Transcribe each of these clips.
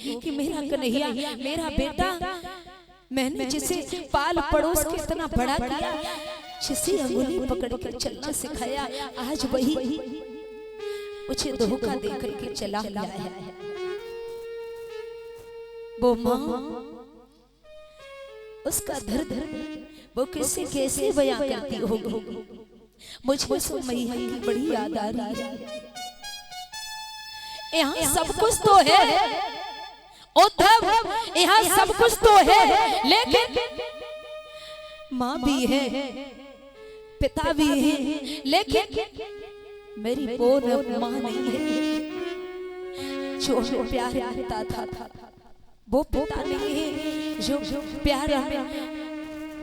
कि मेरा कन्हैया, मेरा बेटा, मैंने जिसे पाल पड़ोस के इतना बड़ा किया, जिसे अंगुली पकड़ कर चलना सिखाया, आज वही मुझे धोखा देकर के चला गया है। वो माँ, उसका दर्द वो किससे कैसे बयां करती होगी। मुझे उस मैया की बड़ी याद आ रही है। यहाँ सब कुछ तो है उद्धव, यहाँ सब कुछ तो है, लेकिन माँ भी है, पिता भी है, लेकिन मेरी बोन माँ नहीं है। जो प्यार करता था वो पिता नहीं है, जो प्यार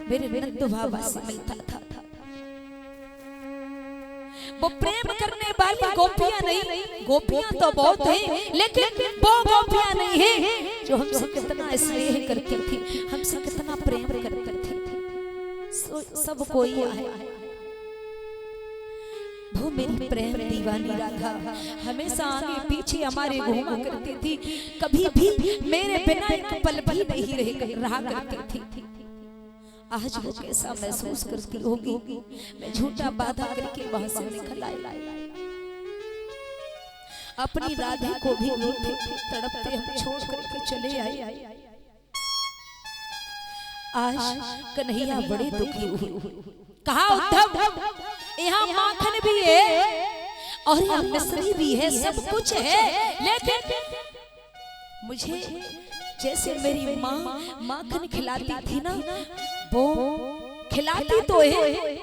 मेरे नंद बाबा से मिलता था। वो प्रेम करने वाली गोपियां नहीं, गोपियां तो बहुत हैं, लेकिन वो गोपियां नहीं है जो हमसे कितना स्नेह करती थी, हमसे कितना प्रेम करती थी। सब कोई आया, वो मेरी प्रेम दीवानी राधा हमेशा आगे पीछे हमारे घूमा करती थी, कभी भी मेरे बिना एक पल भी नहीं रहा करती थी। आज वो कैसा महसूस करती होगी। मैं झूठा बाधा करके वहां से निकल आई, अपनी राधा को भी रोते तड़पते हम छोड़ करके चले आए। आज कन्हैया बड़े दुखी हुए। कहा उद्धव, यहाँ माखन भी है और यहाँ मिश्री भी है, सब कुछ है, लेकिन मुझे जैसे मेरी माँ माखन खिलाती थी ना, वो खिलाती तो है,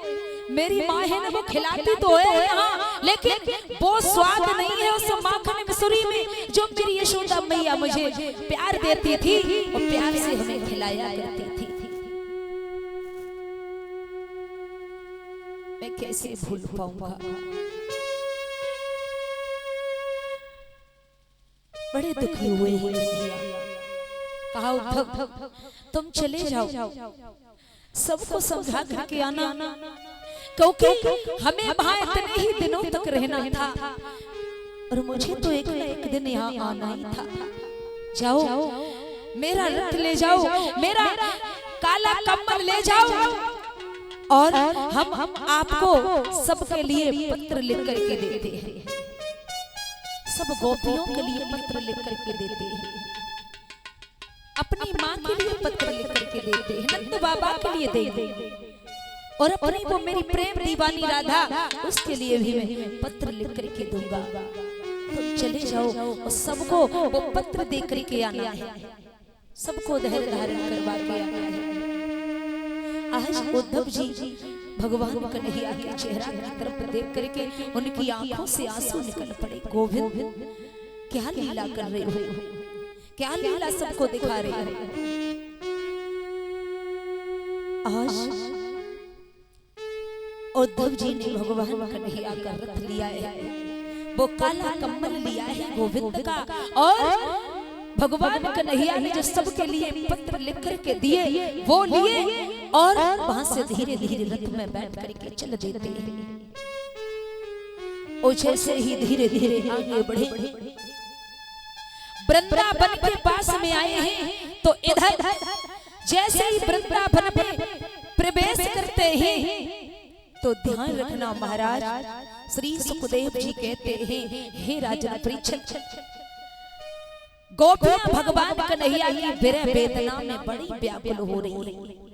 मेरी माँ है ना, वो खिलाती तो है यहाँ, लेकिन वो स्वाद नहीं है उस माखन मिश्री में जो मेरी यशोदा मैया मुझे प्यार देती थी और प्यार से हमें खिलाया करती थी। मैं कैसे भूल पाऊंगा। बड़े दुखी हुए हैं। कहा उद्धव, तुम चले जाओ, सबको समझा करके आना, क्योंकि हमें वहां इतने ही दिनों तक रहना था और मुझे तो एक न एक दिन यहाँ आना ही था। जाओ, मेरा रथ ले जाओ, मेरा काला कम्बल ले जाओ और हम आपको सबके लिए पत्र लिख करके देते हैं, सब गोपियों के लिए पत्र लिख करके देते हैं, अपनी माँ के लिए पत्र लिख करके देते हैं, नंद बाबा के लिए देते, और अपनी वो मेरी प्रेम दीवानी राधा, उसके लिए भी मैं पत्र लिख करके दूंगा। तुम चले जाओ और सबको वो पत्र दे करके आना है, सबको धैर्य धारण करवा के आना है। आज उद्धव जी भगवान कन्हैया के चेहरा की तरफ देख करके उनकी आंखों से आंसू निकल पड़े। गोविंद, क्या लीला कर रहे हो, क्या लीला सबको दिखा रहे हो। आज उद्धव जी ने भगवान कन्हैया का रथ लिया है, वो काला कम्बल लिया है गोविंद का, और भगवान कन्हैया ने जो सबके लिए पत्र लिख करके दिए वो लिए, और वहां से धीरे धीरे रथ में बैठ करके चल देते हैं। और जैसे ही धीरे धीरे आगे बढ़े, वृंदावन के पास में आए हैं, तो इधर जैसे ही वृंदावन में प्रवेश करते हैं तो ध्यान रखना महाराज, श्री सुखदेव जी कहते हैं, हे राजन परीक्षित, गोपियां भगवान कन्हैया की विरह वेदना में बड़ी व्याकुल हो रही हैं।